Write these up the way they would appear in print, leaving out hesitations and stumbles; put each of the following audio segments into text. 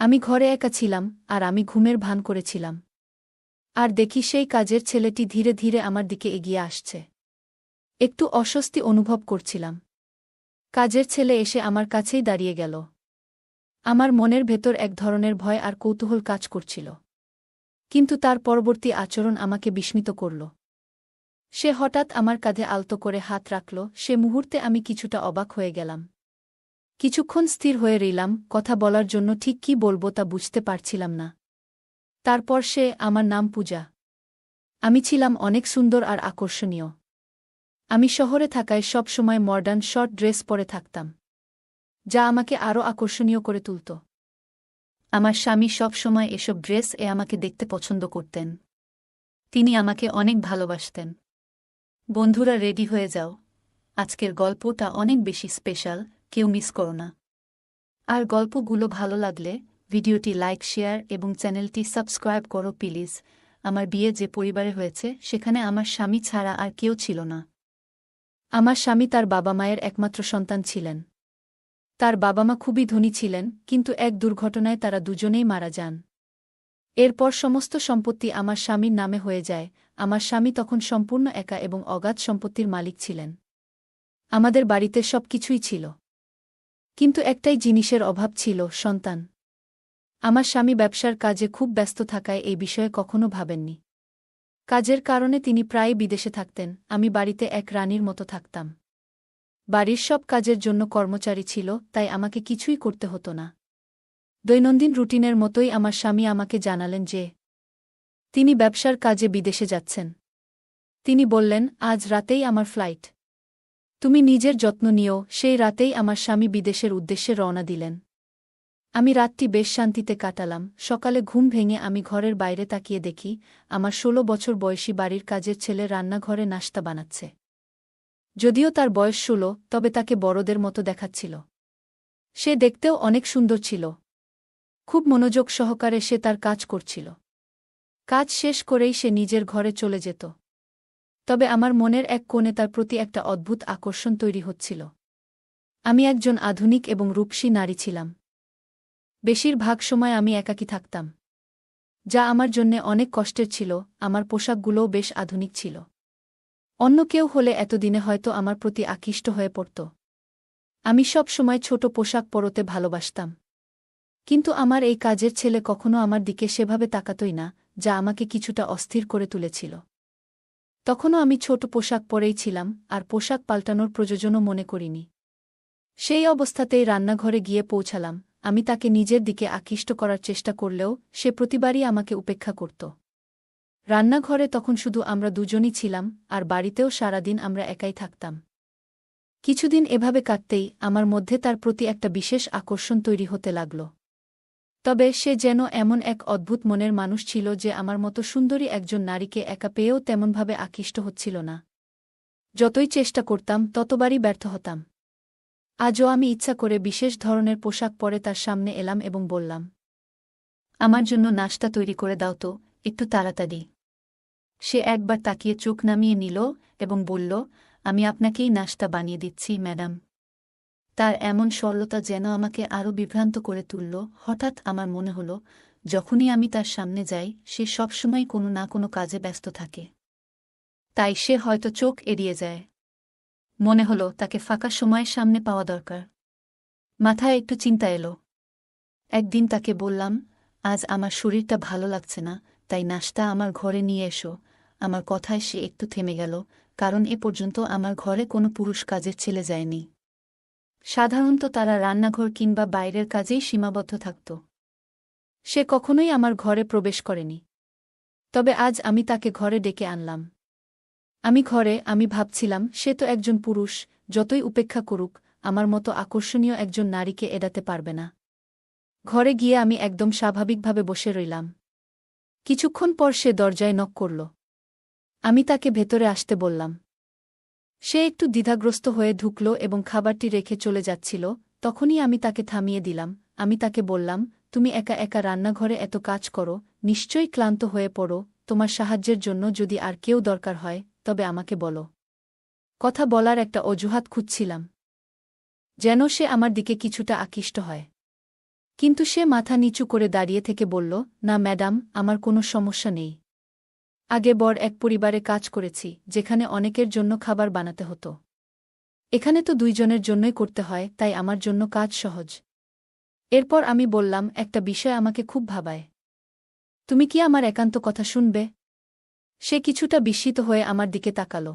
আমি ঘরে একা ছিলাম, আর আমি ঘুমের ভান করেছিলাম। আর দেখি সেই কাজের ছেলেটি ধীরে ধীরে আমার দিকে এগিয়ে আসছে। একটু অস্বস্তি অনুভব করছিলাম। কাজের ছেলে এসে আমার কাছেই দাঁড়িয়ে গেল। আমার মনের ভেতর এক ধরনের ভয় আর কৌতূহল কাজ করছিল। কিন্তু তার পরবর্তী আচরণ আমাকে বিস্মিত করল। সে হঠাৎ আমার কাঁধে আলতো করে হাত রাখল। সে মুহূর্তে আমি কিছুটা অবাক হয়ে গেলাম। কিছুক্ষণ স্থির হয়ে রইলাম, কথা বলার জন্য ঠিক কী বলব তা বুঝতে পারছিলাম না। তারপর সে, আমার নাম পূজা। আমি ছিলাম অনেক সুন্দর আর আকর্ষণীয়। আমি শহরে থাকায় সব সময় মডার্ন শর্ট ড্রেস পরে থাকতাম, যা আমাকে আরও আকর্ষণীয় করে তুলত। আমার স্বামী সব সময় এসব আমাকে দেখতে পছন্দ করতেন। তিনি আমাকে অনেক ভালোবাসতেন। বন্ধুরা, রেডি হয়ে যাও, আজকের গল্পটা অনেক বেশি স্পেশাল, কেউ মিস করো না। আর গল্পগুলো ভালো লাগলে ভিডিওটি লাইক, শেয়ার এবং চ্যানেলটি সাবস্ক্রাইব করো প্লিজ। আমার বিয়ে যে পরিবারে হয়েছে সেখানে আমার স্বামী ছাড়া আর কেউ ছিল না। আমার স্বামী তার বাবা মায়ের একমাত্র সন্তান ছিলেন। তার বাবা মা খুবই ধনী ছিলেন, কিন্তু এক দুর্ঘটনায় তারা দুজনেই মারা যান। এরপর সমস্ত সম্পত্তি আমার স্বামীর নামে হয়ে যায়। আমার স্বামী তখন সম্পূর্ণ একা এবং অগাধ সম্পত্তির মালিক ছিলেন। আমাদের বাড়িতে সব কিছুই ছিল, কিন্তু একটাই জিনিসের অভাব ছিল, সন্তান। আমার স্বামী ব্যবসার কাজে খুব ব্যস্ত থাকায় এই বিষয়ে কখনো ভাবেননি। কাজের কারণে তিনি প্রায় বিদেশে থাকতেন। আমি বাড়িতে এক রানীর মতো থাকতাম। বাড়ির সব কাজের জন্য কর্মচারী ছিল, তাই আমাকে কিছুই করতে হতো না। দৈনন্দিন রুটিনের মতোই আমার স্বামী আমাকে জানালেন যে তিনি ব্যবসার কাজে বিদেশে যাচ্ছেন। তিনি বললেন, আজ রাতেই আমার ফ্লাইট, তুমি নিজের যত্ন নিও। সেই রাতেই আমার স্বামী বিদেশের উদ্দেশ্যে রওনা দিলেন। আমি রাতটি বেশ শান্তিতে কাটালাম। সকালে ঘুম ভেঙে আমি ঘরের বাইরে তাকিয়ে দেখি আমার ১৬ বছর বয়সী বাড়ির কাজের ছেলে রান্নাঘরে নাশতা বানাচ্ছে। যদিও তার বয়স ১৬, তবে তাকে বড়দের মতো দেখাচ্ছিল। সে দেখতেও অনেক সুন্দর ছিল। খুব মনোযোগ সহকারে সে তার কাজ করছিল। কাজ শেষ করেই সে নিজের ঘরে চলে যেত। তবে আমার মনের এক কোণে তার প্রতি একটা অদ্ভুত আকর্ষণ তৈরি হচ্ছিল। আমি একজন আধুনিক এবং রূপসী নারী ছিলাম। বেশিরভাগ সময় আমি একাকী থাকতাম, যা আমার জন্যে অনেক কষ্টের ছিল। আমার পোশাকগুলোও বেশ আধুনিক ছিল। অন্য কেউ হলে এতদিনে হয়তো আমার প্রতি আকৃষ্ট হয়ে পড়ত। আমি সব সময় ছোট পোশাক পরতে ভালোবাসতাম। কিন্তু আমার এই কাজের ছেলে কখনো আমার দিকে সেভাবে তাকাতই না, যা আমাকে কিছুটা অস্থির করে তুলেছিল। তখনও আমি ছোট পোশাক পরেই ছিলাম, আর পোশাক পাল্টানোর প্রয়োজনও মনে করিনি। সেই অবস্থাতেই রান্নাঘরে গিয়ে পৌঁছালাম। আমি তাকে নিজের দিকে আকৃষ্ট করার চেষ্টা করলেও সে প্রতিবারই আমাকে উপেক্ষা করত। রান্নাঘরে তখন শুধু আমরা দুজনই ছিলাম, আর বাড়িতেও সারাদিন আমরা একাই থাকতাম। কিছুদিন এভাবে কাটতেই আমার মধ্যে তার প্রতি একটা বিশেষ আকর্ষণ তৈরি হতে লাগল। তবে সে যেন এমন এক অদ্ভুত মনের মানুষ ছিল যে আমার মতো সুন্দরী একজন নারীকে একা পেয়েও তেমনভাবে আকৃষ্ট হচ্ছিল না। যতই চেষ্টা করতাম ততবারই ব্যর্থ হতাম। আজও আমি ইচ্ছা করে বিশেষ ধরনের পোশাক পরে তার সামনে এলাম এবং বললাম, আমার জন্য নাশতা তৈরি করে দাও তো, একটু তাড়াতাড়ি। সে একবার তাকিয়ে চোখ নামিয়ে নিল এবং বলল, আমি আপনাকেই নাশতা বানিয়ে দিচ্ছি, ম্যাডাম। তার এমন সরলতা যেন আমাকে আরও বিভ্রান্ত করে তুলল। হঠাৎ আমার মনে হল, যখনই আমি তার সামনে যাই সে সবসময় কোনো না কোনো কাজে ব্যস্ত থাকে। তাই সে হয়তো চোখ এড়িয়ে যায়। মনে হলো তাকে ফাঁকা সময়ের সামনে পাওয়া দরকার। মাথায় একটু চিন্তা এলো। একদিন তাকে বললাম, আজ আমার শরীরটা ভালো লাগছে না, তাই নাশতা আমার ঘরে নিয়ে এসো। আমার কথায় সে একটু থেমে গেল, কারণ এ পর্যন্ত আমার ঘরে কোনো পুরুষ কাজের ছেলে যায়নি। সাধারণত তারা রান্নাঘর কিংবা বাইরের কাজেই সীমাবদ্ধ থাকত। সে কখনোই আমার ঘরে প্রবেশ করেনি। তবে আজ আমি তাকে ঘরে ডেকে আনলাম। আমি ভাবছিলাম, সে তো একজন পুরুষ, যতই উপেক্ষা করুক আমার মতো আকর্ষণীয় একজন নারীকে এড়াতে পারবে না। ঘরে গিয়ে আমি একদম স্বাভাবিকভাবে বসে রইলাম। কিছুক্ষণ পর সে দরজায় নক করল। আমি তাকে ভেতরে আসতে বললাম। সে একটু দ্বিধাগ্রস্ত হয়ে ঢুকল এবং খাবারটি রেখে চলে যাচ্ছিল। তখনই আমি তাকে থামিয়ে দিলাম। আমি তাকে বললাম, তুমি একা একা রান্নাঘরে এত কাজ করো, নিশ্চয়ই ক্লান্ত হয়ে পড়ো। তোমার সাহায্যের জন্য যদি আর কেউ দরকার হয় তবে আমাকে বলো। কথা বলার একটা অজুহাত খুঁজছিলাম, যেন সে আমার দিকে কিছুটা আকৃষ্ট হয়। কিন্তু সে মাথা নিচু করে দাঁড়িয়ে থেকে বলল, না ম্যাডাম, আমার কোনো সমস্যা নেই। আগে বড় এক পরিবারে কাজ করেছি, যেখানে অনেকের জন্য খাবার বানাতে হতো। এখানে তো দুইজনের জন্যই করতে হয়, তাই আমার জন্য কাজ সহজ। এরপর আমি বললাম, একটা বিষয় আমাকে খুব ভাবায়। তুমি কি আমার একান্ত কথা শুনবে? সে কিছুটা বিস্মিত হয়ে আমার দিকে তাকাল।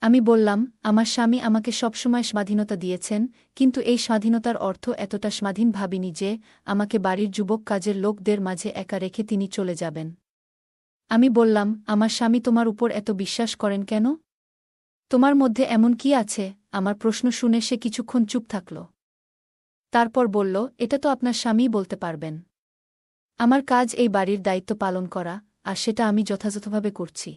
আমি বললাম, আমার স্বামী আমাকে সবসময় স্বাধীনতা দিয়েছেন, কিন্তু এই স্বাধীনতার অর্থ এতটা স্বাধীন ভাবিনি যে আমাকে বাড়ির যুবক কাজের লোকদের মাঝে একা রেখে তিনি চলে যাবেন। আমি বললাম, আমার স্বামী তোমার উপর এত বিশ্বাস করেন কেন? তোমার মধ্যে এমন কি আছে? আমার প্রশ্ন শুনে সে কিছুক্ষণ চুপ থাকল। তারপর বলল, এটা তো আপনার স্বামীই বলতে পারবেন। আমার কাজ এই বাড়ির দায়িত্ব পালন করা, আর সেটা আমি যথাযথভাবে করছি।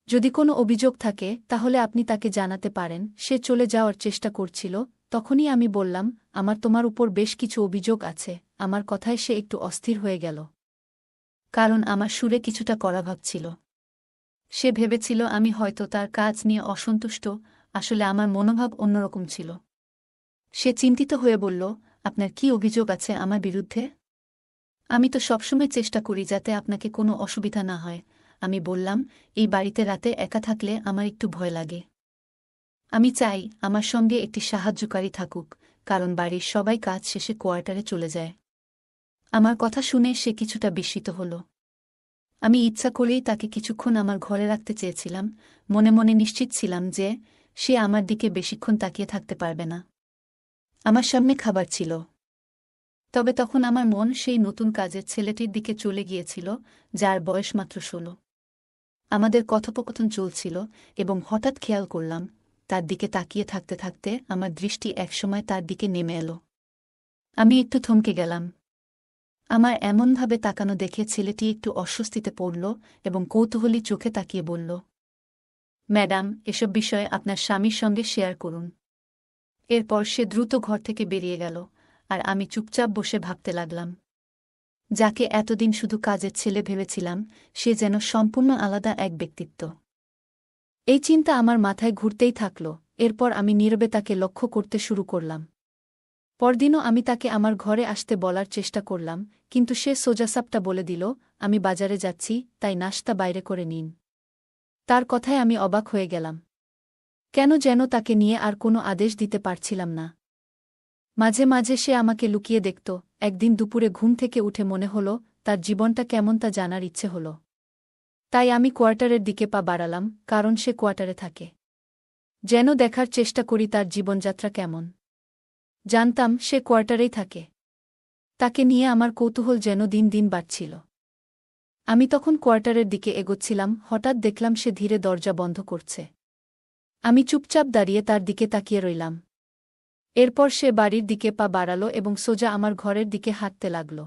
যদি কোনো অভিযোগ থাকে তাহলে আপনি তাকে জানাতে পারেন। সে চলে যাওয়ার চেষ্টা করছিল, তখনই আমি বললাম, আমার তোমার উপর বেশ কিছু অভিযোগ আছে। আমার কথায় সে একটু অস্থির হয়ে গেল, কারণ আমার সুরে কিছুটা কড়া ভাব ছিল। সে ভেবেছিল আমি হয়তো তার কাজ নিয়ে অসন্তুষ্ট, আসলে আমার মনোভাব অন্যরকম ছিল। সে চিন্তিত হয়ে বলল, আপনার কি অভিযোগ আছে আমার বিরুদ্ধে? আমি তো সবসময় চেষ্টা করি যাতে আপনাকে কোনো অসুবিধা না হয়। আমি বললাম, এই বাড়িতে রাতে একা থাকলে আমার একটু ভয় লাগে। আমি চাই আমার সঙ্গে একটি সাহায্যকারী থাকুক, কারণ বাড়ির সবাই কাজ শেষে কোয়ার্টারে চলে যায়। আমার কথা শুনে সে কিছুটা বিস্মিত হল। আমি ইচ্ছা করেই তাকে কিছুক্ষণ আমার ঘরে রাখতে চেয়েছিলাম, মনে মনে নিশ্চিত ছিলাম যে সে আমার দিকে বেশিক্ষণ তাকিয়ে থাকতে পারবে না। আমার সামনে খাবার ছিল, তবে তখন আমার মন সেই নতুন কাজের ছেলেটির দিকে চলে গিয়েছিল, যার বয়স মাত্র 16। আমাদের কথোপকথন চলছিল এবং হঠাৎ খেয়াল করলাম, তার দিকে তাকিয়ে থাকতে থাকতে আমার দৃষ্টি একসময় তার দিকে নেমে এলো। আমি একটু থমকে গেলাম। আমার এমনভাবে তাকানো দেখে ছেলেটি একটু অস্বস্তিতে পড়ল এবং কৌতূহলী চোখে তাকিয়ে বলল, ম্যাডাম, এসব বিষয়ে আপনার স্বামীর সঙ্গে শেয়ার করুন। এরপর সে দ্রুত ঘর থেকে বেরিয়ে গেল, আর আমি চুপচাপ বসে ভাবতে লাগলাম, যাকে এতদিন শুধু কাজের ছেলে ভেবেছিলাম, সে যেন সম্পূর্ণ আলাদা এক ব্যক্তিত্ব। এই চিন্তা আমার মাথায় ঘুরতেই থাকল। এরপর আমি নীরবে তাকে লক্ষ্য করতে শুরু করলাম। পরদিনও আমি তাকে আমার ঘরে আসতে বলার চেষ্টা করলাম, কিন্তু সে সোজাসাপটা বলে দিল, আমি বাজারে যাচ্ছি, তাই নাশতা বাইরে করে নিন। তার কথায় আমি অবাক হয়ে গেলাম। কেন যেন তাকে নিয়ে আর কোনো আদেশ দিতে পারছিলাম না। মাঝে মাঝে সে আমাকে লুকিয়ে দেখত। একদিন দুপুরে ঘুম থেকে উঠে মনে হলো তার জীবনটা কেমন তা জানার ইচ্ছে হলো। তাই আমি কোয়ার্টারের দিকে পা বাড়ালাম, কারণ সে কোয়ার্টারে থাকে। যেন দেখার চেষ্টা করি তার জীবনযাত্রা কেমন। জানতাম সে কোয়ার্টারেই থাকে। তাকে নিয়ে আমার কৌতূহল যেন দিন দিন বাড়ছিল। আমি তখন কোয়ার্টারের দিকে এগোচ্ছিলাম, হঠাৎ দেখলাম সে ধীরে দরজা বন্ধ করছে। আমি চুপচাপ দাঁড়িয়ে তার দিকে তাকিয়ে রইলাম। এরপর সে বাড়ির দিকে পা বাড়াল এবং সোজা আমার ঘরের দিকে হাঁটতে লাগল।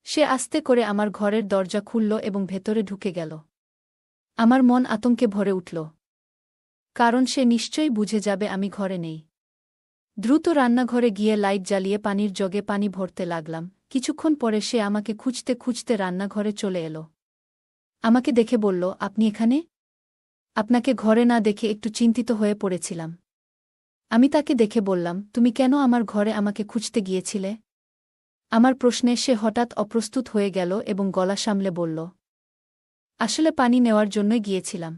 সে আস্তে করে আমার ঘরের দরজা খুলল এবং ভেতরে ঢুকে গেল। আমার মন আতঙ্কে ভরে উঠল, কারণ সে নিশ্চয়ই বুঝে যাবে আমি ঘরে নেই। দ্রুত রান্নাঘরে গিয়ে লাইট জ্বালিয়ে পানির জগে পানি ভরতে লাগলাম। কিছুক্ষণ পরে সে আমাকে খুঁজতে খুঁজতে রান্নাঘরে চলে এলো। আমাকে দেখে বলল, আপনি এখানে? আপনাকে ঘরে না দেখে একটু চিন্তিত হয়ে পড়েছিলাম। আমি তাকে দেখে বললাম, তুমি কেন আমার ঘরে আমাকে খুঁজতে গিয়েছিলে? আমার প্রশ্নে সে হঠাৎ অপ্রস্তুত হয়ে গেল এবং গলা সামলে বলল, আসলে পানি নেওয়ার জন্যই গিয়েছিলাম।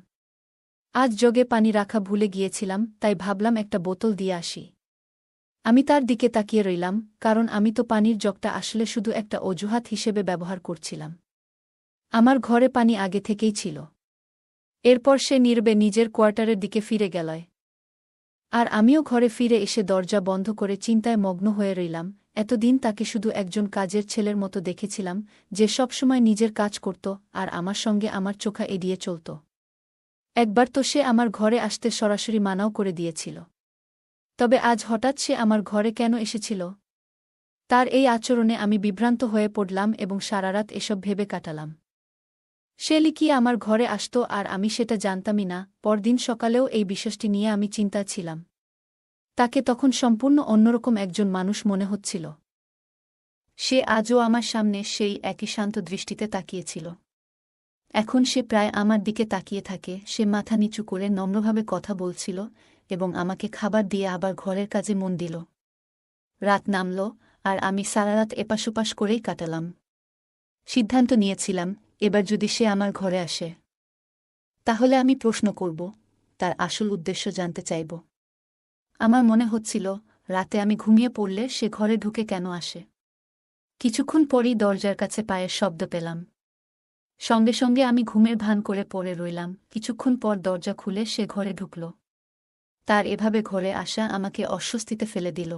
আজ জগে পানি রাখা ভুলে গিয়েছিলাম, তাই ভাবলাম একটা বোতল দিয়ে আসি। আমি তার দিকে তাকিয়ে রইলাম, কারণ আমি তো পানির জগটা আসলে শুধু একটা অজুহাত হিসেবে ব্যবহার করছিলাম। আমার ঘরে পানি আগে থেকেই ছিল। এরপর সে নীরবে নিজের কোয়ার্টারের দিকে ফিরে গেল। আর আমিও ঘরে ফিরে এসে দরজা বন্ধ করে চিন্তায় মগ্ন হয়ে রইলাম। এতদিন তাকে শুধু একজন কাজের ছেলের মতো দেখেছিলাম, যে সবসময় নিজের কাজ করত আর আমার সঙ্গে আমার চোখা এড়িয়ে চলত। একবার তো সে আমার ঘরে আসতে সরাসরি মানাও করে দিয়েছিল। তবে আজ হঠাৎ সে আমার ঘরে কেন এসেছিল? তার এই আচরণে আমি বিভ্রান্ত হয়ে পড়লাম এবং সারারাত এসব ভেবে কাটালাম। সে লিখিয়ে আমার ঘরে আসত আর আমি সেটা জানতামই না। পরদিন সকালেও এই বিষয়টি নিয়ে আমি চিন্তায় ছিলাম। তাকে তখন সম্পূর্ণ অন্যরকম একজন মানুষ মনে হচ্ছিল। সে আজও আমার সামনে সেই একই শান্ত দৃষ্টিতে তাকিয়েছিল। এখন সে প্রায় আমার দিকে তাকিয়ে থাকে। সে মাথা নিচু করে নম্রভাবে কথা বলছিল এবং আমাকে খাবার দিয়ে আবার ঘরের কাজে মন দিল। রাত নামল, আর আমি সারারাত এপাশোপাশ করেই কাটালাম। সিদ্ধান্ত নিয়েছিলাম, এবার যদি সে আমার ঘরে আসে তাহলে আমি প্রশ্ন করব, তার আসল উদ্দেশ্য জানতে চাইব। আমার মনে হচ্ছিল, রাতে আমি ঘুমিয়ে পড়লে সে ঘরে ঢুকে কেন আসে। কিছুক্ষণ পরই দরজার কাছে পায়ের শব্দ পেলাম। সঙ্গে সঙ্গে আমি ঘুমের ভান করে পড়ে রইলাম। কিছুক্ষণ পর দরজা খুলে সে ঘরে ঢুকল। তার এভাবে ঘরে আসা আমাকে অস্বস্তিতে ফেলে দিল।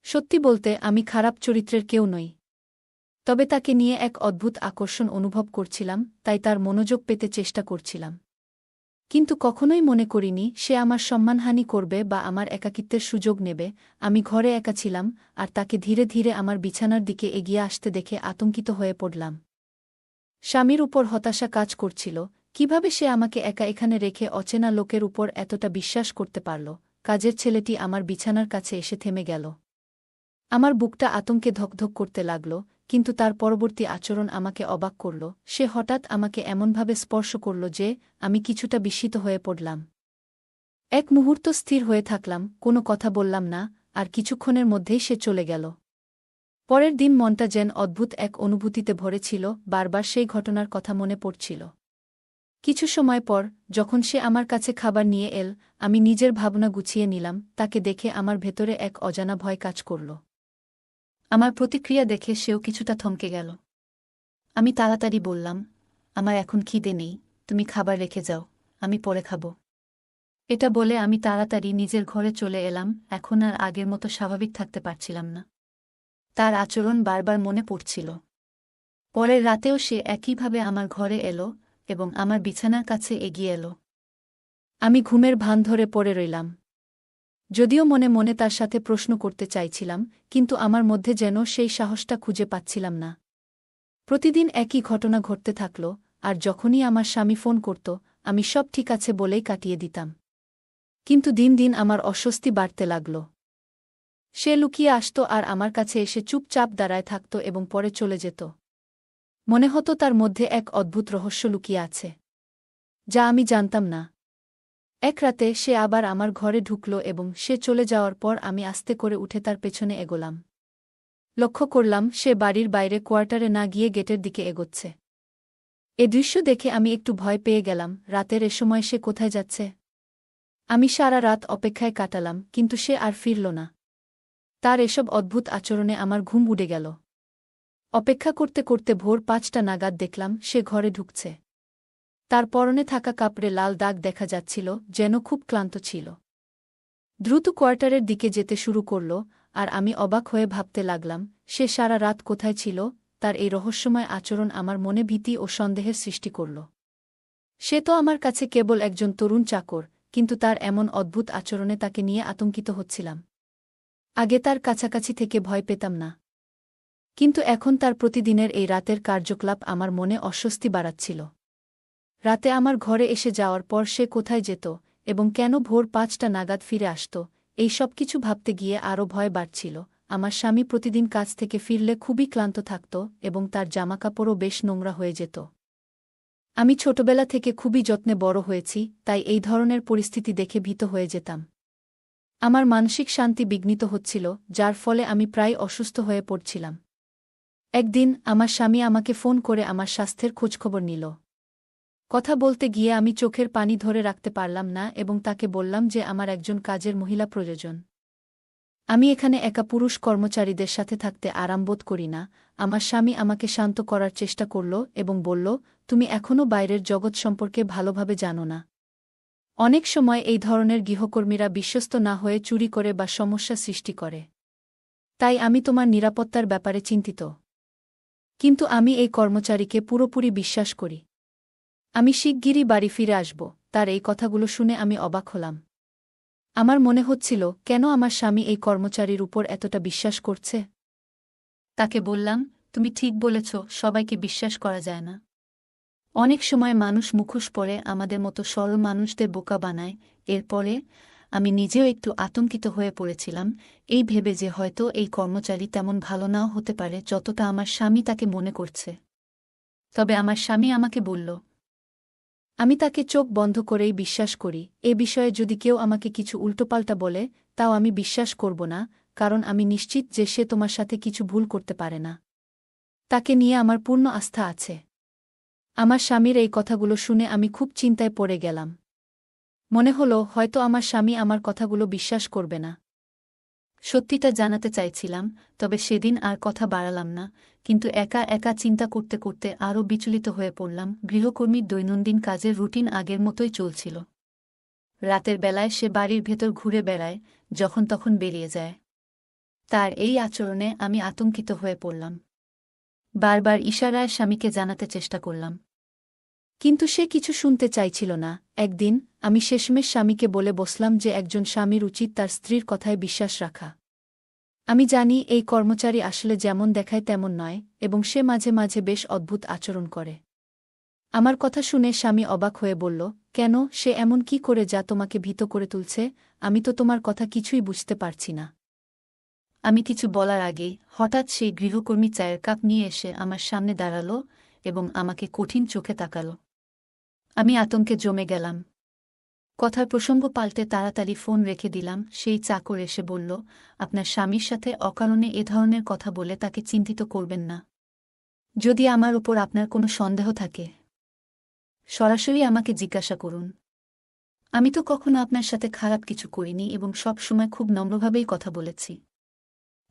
সত্যি বলতে আমি খারাপ চরিত্রের কেউ নই, তবে তাকে নিয়ে এক অদ্ভুত আকর্ষণ অনুভব করছিলাম, তাই তার মনোযোগ পেতে চেষ্টা করছিলাম। কিন্তু কখনোই মনে করিনি সে আমার সম্মানহানি করবে বা আমার একাকিত্বের সুযোগ নেবে। আমি ঘরে একা ছিলাম, আর তাকে ধীরে ধীরে আমার বিছানার দিকে এগিয়ে আসতে দেখে আতঙ্কিত হয়ে পড়লাম। স্বামীর উপর হতাশা কাজ করছিল, কিভাবে সে আমাকে একা এখানে রেখে অচেনা লোকের উপর এতটা বিশ্বাস করতে পারল। কাজের ছেলেটি আমার বিছানার কাছে এসে থেমে গেল। আমার বুকটা আতঙ্কে ধকধক করতে লাগল, কিন্তু তার পরবর্তী আচরণ আমাকে অবাক করল। সে হঠাৎ আমাকে এমনভাবে স্পর্শ করল যে আমি কিছুটা বিস্মিত হয়ে পড়লাম। এক মুহূর্ত স্থির হয়ে থাকলাম, কোনো কথা বললাম না, আর কিছুক্ষণের মধ্যেই সে চলে গেল। পরের দিন মনটা যেন অদ্ভুত এক অনুভূতিতে ভরে ছিল, বারবার সেই ঘটনার কথা মনে পড়ছিল। কিছু সময় পর, যখন সে আমার কাছে খাবার নিয়ে এল, আমি নিজের ভাবনা গুছিয়ে নিলাম। তাকে দেখে আমার ভেতরে এক অজানা ভয় কাজ করল। আমার প্রতিক্রিয়া দেখে সেও কিছুটা থমকে গেল। আমি তাড়াতাড়ি বললাম, আমার এখন খিদে নেই, তুমি খাবার রেখে যাও, আমি পরে খাব। এটা বলে আমি তাড়াতাড়ি নিজের ঘরে চলে এলাম। এখন আর আগের মতো স্বাভাবিক থাকতে পারছিলাম না। তার আচরণ বারবার মনে পড়ছিল। পরের রাতেও সে একইভাবে আমার ঘরে এলো এবং আমার বিছানার কাছে এগিয়ে এলো। আমি ঘুমের ভান ধরে পড়ে রইলাম। যদিও মনে মনে তার সাথে প্রশ্ন করতে চাইছিলাম, কিন্তু আমার মধ্যে যেন সেই সাহসটা খুঁজে পাচ্ছিলাম না। প্রতিদিন একই ঘটনা ঘটতে থাকল, আর যখনই আমার স্বামী ফোন করত, আমি সব ঠিক আছে বলেই কাটিয়ে দিতাম। কিন্তু দিন দিন আমার অস্বস্তি বাড়তে লাগল। সে লুকিয়ে আসত আর আমার কাছে এসে চুপচাপ দাঁড়ায় থাকত এবং পরে চলে যেত। মনে হতো তার মধ্যে এক অদ্ভুত রহস্য লুকিয়ে আছে, যা আমি জানতাম না। এক রাতে সে আবার আমার ঘরে ঢুকল এবং সে চলে যাওয়ার পর আমি আস্তে করে উঠে তার পেছনে এগোলাম। লক্ষ্য করলাম সে বাড়ির বাইরে কোয়ার্টারে না গিয়ে গেটের দিকে এগোচ্ছে। এ দৃশ্য দেখে আমি একটু ভয় পেয়ে গেলাম। রাতের এ সময় সে কোথায় যাচ্ছে? আমি সারা রাত অপেক্ষায় কাটালাম, কিন্তু সে আর ফিরল না। তার এসব অদ্ভুত আচরণে আমার ঘুম উড়ে গেল। অপেক্ষা করতে করতে ভোর ৫টা নাগাদ দেখলাম সে ঘরে ঢুকছে। তার পরনে থাকা কাপড়ে লাল দাগ দেখা যাচ্ছিল, যেন খুব ক্লান্ত ছিল। দ্রুত কোয়ার্টারের দিকে যেতে শুরু করল, আর আমি অবাক হয়ে ভাবতে লাগলাম, সে সারা রাত কোথায় ছিল। তার এই রহস্যময় আচরণ আমার মনে ভীতি ও সন্দেহের সৃষ্টি করল। সে তো আমার কাছে কেবল একজন তরুণ চাকর, কিন্তু তার এমন অদ্ভুত আচরণে তাকে নিয়ে আতঙ্কিত হচ্ছিলাম। আগে তার কাছাকাছি থেকে ভয় পেতাম না, কিন্তু এখন তার প্রতিদিনের এই রাতের কার্যকলাপ আমার মনে অস্বস্তি বাড়াচ্ছিল। রাতে আমার ঘরে এসে যাওয়ার পর সে কোথায় যেত এবং কেন ভোর ৫টা নাগাদ ফিরে আসত, এই সব কিছু ভাবতে গিয়ে আরও ভয় বাড়ছিল। আমার স্বামী প্রতিদিন কাজ থেকে ফিরলে খুবই ক্লান্ত থাকত এবং তার জামাকাপড়ও বেশ নোংরা হয়ে যেত। আমি ছোটবেলা থেকে খুবই যত্নে বড় হয়েছি, তাই এই ধরনের পরিস্থিতি দেখে ভীত হয়ে যেতাম। আমার মানসিক শান্তি বিঘ্নিত হচ্ছিল, যার ফলে আমি প্রায় অসুস্থ হয়ে পড়ছিলাম। একদিন আমার স্বামী আমাকে ফোন করে আমার স্বাস্থ্যের খোঁজখবর নিল। কথা বলতে গিয়ে আমি চোখের পানি ধরে রাখতে পারলাম না এবং তাকে বললাম যে আমার একজন কাজের মহিলা প্রয়োজন। আমি এখানে একা পুরুষ কর্মচারীদের সাথে থাকতে আরাম বোধ করি না। আমার স্বামী আমাকে শান্ত করার চেষ্টা করল এবং বলল, তুমি এখনও বাইরের জগৎ সম্পর্কে ভালোভাবে জানো না। অনেক সময় এই ধরনের গৃহকর্মীরা বিশ্বস্ত না হয়ে চুরি করে বা সমস্যা সৃষ্টি করে। তাই আমি তোমার নিরাপত্তার ব্যাপারে চিন্তিত। কিন্তু আমি এই কর্মচারীকে পুরোপুরি বিশ্বাস করি। আমি শিগগিরই বাড়ি ফিরে আসব। তার এই কথাগুলো শুনে আমি অবাক হলাম। আমার মনে হচ্ছিল, কেন আমার স্বামী এই কর্মচারীর উপর এতটা বিশ্বাস করছে। তাকে বললাম, তুমি ঠিক বলেছ, সবাইকে বিশ্বাস করা যায় না। অনেক সময় মানুষ মুখোশ পরে আমাদের মতো সরল মানুষদের বোকা বানায়। এরপরে আমি নিজেও একটু আতঙ্কিত হয়ে পড়েছিলাম, এই ভেবে যে হয়তো এই কর্মচারী তেমন ভালো নাও হতে পারে যতটা আমার স্বামী তাকে মনে করছে। তবে আমার স্বামী আমাকে বলল, আমি তাকে চোখ বন্ধ করেই বিশ্বাস করি। এ বিষয়ে যদি কেউ আমাকে কিছু উল্টোপাল্টা বলে, তাও আমি বিশ্বাস করব না, কারণ আমি নিশ্চিত যে সে তোমার সাথে কিছু ভুল করতে পারে না। তাকে নিয়ে আমার পূর্ণ আস্থা আছে। আমার স্বামীর এই কথাগুলো শুনে আমি খুব চিন্তায় পড়ে গেলাম। মনে হলো হয়তো আমার স্বামী আমার কথাগুলো বিশ্বাস করবে না। সত্যিটা জানাতে চাইছিলাম, তবে সেদিন আর কথা বাড়ালাম না, কিন্তু একা একা চিন্তা করতে করতে আরও বিচলিত হয়ে পড়লাম। গৃহকর্মীর দৈনন্দিন কাজের রুটিন আগের মতোই চলছিল। রাতের বেলায় সে বাড়ির ভেতর ঘুরে বেড়ায়, যখন তখন বেরিয়ে যায়। তার এই আচরণে আমি আতঙ্কিত হয়ে পড়লাম। বারবার ইশারায় স্বামীকে জানাতে চেষ্টা করলাম, কিন্তু সে কিছু শুনতে চাইছিল না। একদিন আমি শেষমেশ স্বামীকে বলে বসলাম যে একজন স্বামীর উচিত তার স্ত্রীর কথায় বিশ্বাস রাখা। আমি জানি এই কর্মচারী আসলে যেমন দেখায় তেমন নয়, এবং সে মাঝে মাঝে বেশ অদ্ভুত আচরণ করে। আমার কথা শুনে স্বামী অবাক হয়ে বলল, কেন, সে এমন কি করে যা তোমাকে ভীত করে তুলছে? আমি তো তোমার কথা কিছুই বুঝতে পারছি না। আমি কিছু বলার আগেই হঠাৎ সেই গৃহকর্মী চায়ের কাপ নিয়ে এসে আমার সামনে দাঁড়াল এবং আমাকে কঠিন চোখে তাকাল। আমি আতঙ্কে জমে গেলাম। কথার প্রসঙ্গ পাল্টে তাড়াতাড়ি ফোন রেখে দিলাম। সেই চাকর এসে বলল, আপনার স্বামীর সাথে অকারণে এ ধরনের কথা বলে তাকে চিন্তিত করবেন না। যদি আমার উপর আপনার কোনো সন্দেহ থাকে, সরাসরি আমাকে জিজ্ঞাসা করুন। আমি তো কখনো আপনার সাথে খারাপ কিছু করিনি এবং সব সময় খুব নম্রভাবেই কথা বলেছি।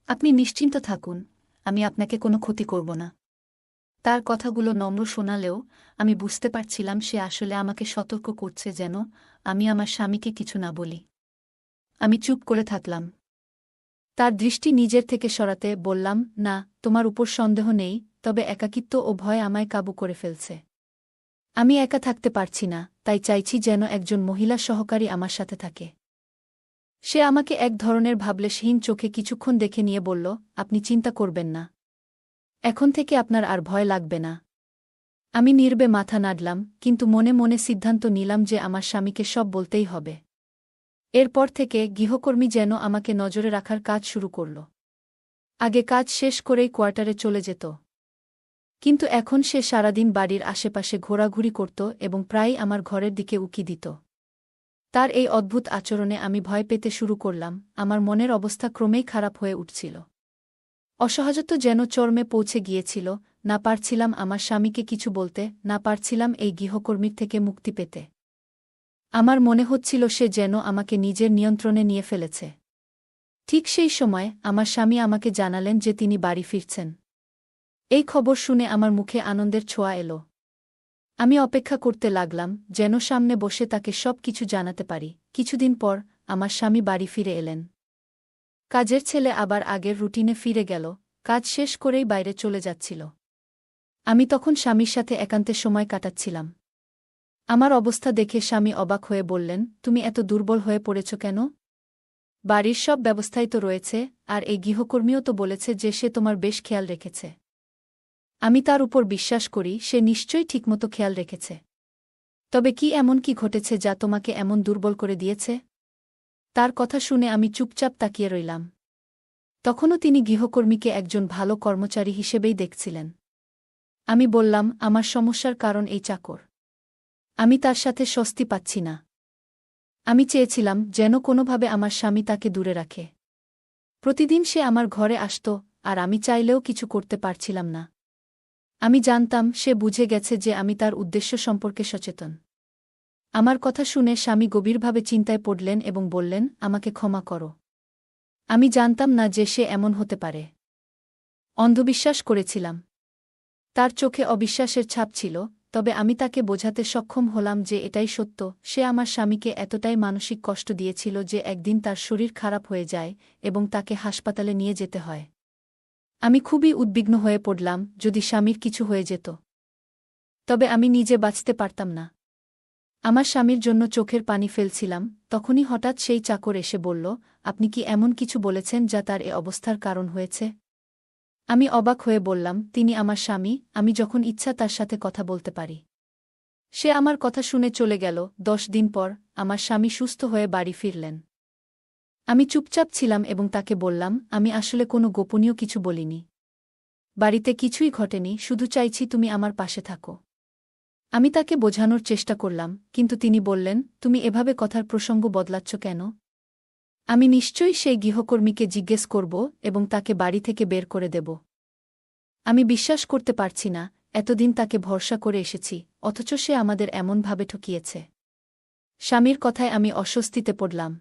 আপনি নিশ্চিন্ত থাকুন, আমি আপনাকে কোনো ক্ষতি করব না। তার কথাগুলো নম্র শোনালেও আমি বুঝতে পারছিলাম সে আসলে আমাকে সতর্ক করছে যেন আমি আমার স্বামীকে কিছু না বলি। আমি চুপ করে থাকলাম। তার দৃষ্টি নিজের থেকে সরাতে বললাম, না, তোমার উপর সন্দেহ নেই, তবে একাকিত্ব ও ভয় আমায় কাবু করে ফেলছে। আমি একা থাকতে পারছি না, তাই চাইছি যেন একজন মহিলা সহকারী আমার সাথে থাকে। সে আমাকে এক ধরনের ভাবলেশহীন চোখে কিছুক্ষণ দেখে নিয়ে বলল, আপনি চিন্তা করবেন না। এখন থেকে আপনার আর ভয় লাগবে না। আমি নীরবে মাথা নাড়লাম, কিন্তু মনে মনে সিদ্ধান্ত নিলাম যে আমার স্বামীকে সব বলতেই হবে। এরপর থেকে গৃহকর্মী যেন আমাকে নজরে রাখার কাজ শুরু করল। আগে কাজ শেষ করেই কোয়ার্টারে চলে যেত, কিন্তু এখন সে সারাদিন বাড়ির আশেপাশে ঘোরাঘুরি করত এবং প্রায়ই আমার ঘরের দিকে উকি দিত। তার এই অদ্ভুত আচরণে আমি ভয় পেতে শুরু করলাম। আমার মনের অবস্থা ক্রমেই খারাপ হয়ে উঠছিল। অসহায়ত্ব যেন চরমে পৌঁছে গিয়েছিল। না পারছিলাম আমার স্বামীকে কিছু বলতে, না পারছিলাম এই গৃহকর্মীর থেকে মুক্তি পেতে। আমার মনে হচ্ছিল সে যেন আমাকে নিজের নিয়ন্ত্রণে নিয়ে ফেলেছে। ঠিক সেই সময় আমার স্বামী আমাকে জানালেন যে তিনি বাড়ি ফিরছেন। এই খবর শুনে আমার মুখে আনন্দের ছোঁয়া এলো। আমি অপেক্ষা করতে লাগলাম যেন সামনে বসে তাকে সব কিছু জানাতে পারি। কিছুদিন পর আমার স্বামী বাড়ি ফিরে এলেন। কাজের ছেলে আবার আগের রুটিনে ফিরে গেল, কাজ শেষ করেই বাইরে চলে যাচ্ছিল। আমি তখন স্বামীর সাথে একান্তে সময় কাটাচ্ছিলাম। আমার অবস্থা দেখে স্বামী অবাক হয়ে বললেন, তুমি এত দুর্বল হয়ে পড়েছ কেন? বাড়ির সব ব্যবস্থাই তো রয়েছে, আর এই গৃহকর্মীও তো বলেছে যে সে তোমার বেশ খেয়াল রেখেছে। আমি তার উপর বিশ্বাস করি, সে নিশ্চয়ই ঠিকমতো খেয়াল রেখেছে। তবে কি এমন কি ঘটেছে যা তোমাকে এমন দুর্বল করে দিয়েছে? তার কথা শুনে আমি চুপচাপ তাকিয়ে রইলাম। তখনও তিনি গৃহকর্মীকে একজন ভালো কর্মচারী হিসেবেই দেখছিলেন। আমি বললাম, আমার সমস্যার কারণ এই চাকর। আমি তার সাথে স্বস্তি পাচ্ছি না। আমি চেয়েছিলাম যেন কোনোভাবে আমার স্বামী তাকে দূরে রাখে। প্রতিদিন সে আমার ঘরে আসত, আর আমি চাইলেও কিছু করতে পারছিলাম না। আমি জানতাম সে বুঝে গেছে যে আমি তার উদ্দেশ্য সম্পর্কে সচেতন। আমার কথা শুনে স্বামী গভীরভাবে চিন্তায় পড়লেন এবং বললেন, আমাকে ক্ষমা করো। আমি জানতাম না যে সে এমন হতে পারে। অন্ধবিশ্বাস করেছিলাম। তার চোখে অবিশ্বাসের ছাপ ছিল, তবে আমি তাকে বোঝাতে সক্ষম হলাম যে এটাই সত্য। সে আমার স্বামীকে এতটাই মানসিক কষ্ট দিয়েছিল যে একদিন তার শরীর খারাপ হয়ে যায় এবং তাকে হাসপাতালে নিয়ে যেতে হয়। আমি খুবই উদ্বিগ্ন হয়ে পড়লাম, যদি স্বামীর কিছু হয়ে যেত, তবে আমি নিজে বাঁচতে পারতাম না। আমার স্বামীর জন্য চোখের পানি ফেলছিলাম, তখনই হঠাৎ সেই চাকর এসে বলল, আপনি কি এমন কিছু বলেছেন যা তার এ অবস্থার কারণ হয়েছে? আমি অবাক হয়ে বললাম, তিনি আমার স্বামী, আমি যখন ইচ্ছা তার সাথে কথা বলতে পারি। সে আমার কথা শুনে চলে গেল। 10 দিন পর আমার স্বামী সুস্থ হয়ে বাড়ি ফিরলেন। আমি চুপচাপ ছিলাম এবং তাকে বললাম, আমি আসলে কোনো গোপনীয় কিছু বলিনি। বাড়িতে কিছুই ঘটেনি, শুধু চাইছি তুমি আমার পাশে থাকো। আমি তাকে বোঝানোর চেষ্টা করলাম, কিন্তু তিনি বললেন, তুমি এভাবে কথার প্রসঙ্গ বদলাচ্ছ কেন? আমি নিশ্চয়ই সেই গৃহকর্মীকে জিজ্ঞেস করব এবং তাকে বাড়ি থেকে বের করে দেব। আমি বিশ্বাস করতে পারছি না, এতদিন তাকে ভরসা করে এসেছি, অথচ সে আমাদের এমনভাবে ঠকিয়েছে। স্বামীর কথায় আমি অস্বস্তিতে পড়লাম।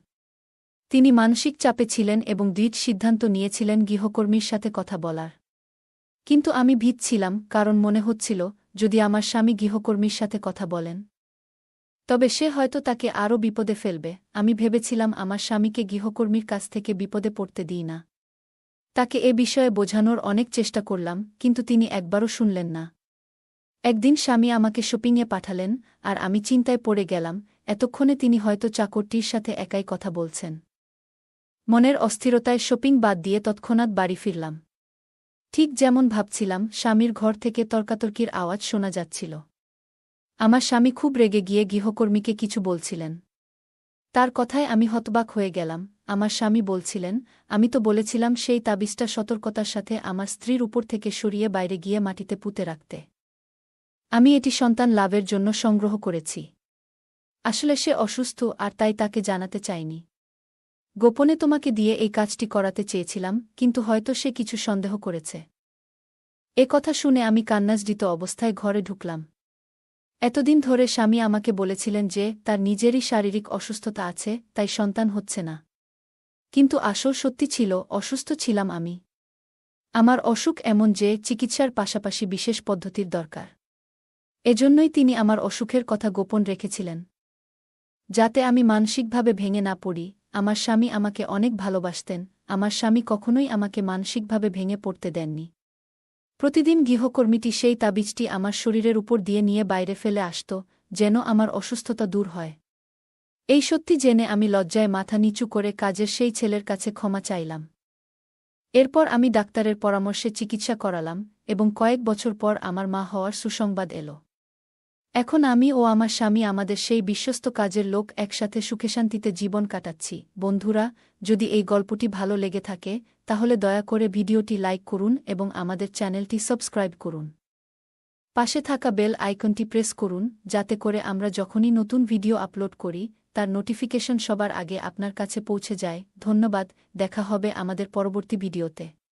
তিনি মানসিক চাপে ছিলেন এবং দৃঢ় সিদ্ধান্ত নিয়েছিলেন গৃহকর্মীর সাথে কথা বলার। কিন্তু আমি ভীত ছিলাম, কারণ মনে হচ্ছিল, যদি আমার স্বামী গৃহকর্মীর সাথে কথা বলেন, তবে সে হয়তো তাকে আরও বিপদে ফেলবে। আমি ভেবেছিলাম আমার স্বামীকে গৃহকর্মীর কাছ থেকে বিপদে পড়তে দিই না। তাকে এ বিষয়ে বোঝানোর অনেক চেষ্টা করলাম, কিন্তু তিনি একবারও শুনলেন না। একদিন স্বামী আমাকে শপিংয়ে পাঠালেন, আর আমি চিন্তায় পড়ে গেলাম, এতক্ষণে তিনি হয়তো চাকরটির সাথে একাই কথা বলছেন। মনের অস্থিরতায় শপিং বাদ দিয়ে তৎক্ষণাৎ বাড়ি ফিরলাম। ঠিক যেমন ভাবছিলাম, স্বামীর ঘর থেকে তর্কাতর্কির আওয়াজ শোনা যাচ্ছিল। আমার স্বামী খুব রেগে গিয়ে গৃহকর্মীকে কিছু বলছিলেন। তার কথায় আমি হতবাক হয়ে গেলাম। আমার স্বামী বলছিলেন, আমি তো বলেছিলাম সেই তাবিজটা সতর্কতার সাথে আমার স্ত্রীর উপর থেকে সরিয়ে বাইরে গিয়ে মাটিতে পুঁতে রাখতে। আমি এটি সন্তান লাভের জন্য সংগ্রহ করেছি। আসলে সে অসুস্থ, আর তাই তাকে জানাতে চাইনি। গোপনে তোমাকে দিয়ে এই কাজটি করাতে চেয়েছিলাম, কিন্তু হয়তো সে কিছু সন্দেহ করেছে। এ কথা শুনে আমি কান্নাজড়িত অবস্থায় ঘরে ঢুকলাম। এতদিন ধরে স্বামী আমাকে বলেছিলেন যে তার নিজেরই শারীরিক অসুস্থতা আছে, তাই সন্তান হচ্ছে না। কিন্তু আসল সত্যি ছিল, অসুস্থ ছিলাম আমি। আমার অসুখ এমন যে চিকিৎসার পাশাপাশি বিশেষ পদ্ধতির দরকার। এজন্যই তিনি আমার অসুখের কথা গোপন রেখেছিলেন, যাতে আমি মানসিকভাবে ভেঙে না পড়ি। আমার স্বামী আমাকে অনেক ভালোবাসতেন, আমার স্বামী কখনোই আমাকে মানসিকভাবে ভেঙে পড়তে দেননি। প্রতিদিন গৃহকর্মীটি সেই তাবিজটি আমার শরীরের উপর দিয়ে নিয়ে বাইরে ফেলে আসত, যেন আমার অসুস্থতা দূর হয়। এই সত্যি জেনে আমি লজ্জায় মাথা নিচু করে কাজের সেই ছেলের কাছে ক্ষমা চাইলাম। এরপর আমি ডাক্তারের পরামর্শে চিকিৎসা করালাম, এবং কয়েক বছর পর আমার মা হওয়ার সুসংবাদ এলো। এখন আমি ও আমার স্বামী, আমাদের সেই বিশ্বস্ত কাজের লোক, একসাথে সুখে-শান্তিতে জীবন কাটাচ্ছি। বন্ধুরা, যদি এই গল্পটি ভালো লেগে থাকে, তাহলে দয়া করে ভিডিওটি লাইক করুন এবং আমাদের চ্যানেলটি সাবস্ক্রাইব করুন। পাশে থাকা বেল আইকনটি প্রেস করুন, যাতে করে আমরা যখনই নতুন ভিডিও আপলোড করি, তার নোটিফিকেশন সবার আগে আপনার কাছে পৌঁছে যায়। ধন্যবাদ, দেখা হবে আমাদের পরবর্তী ভিডিওতে।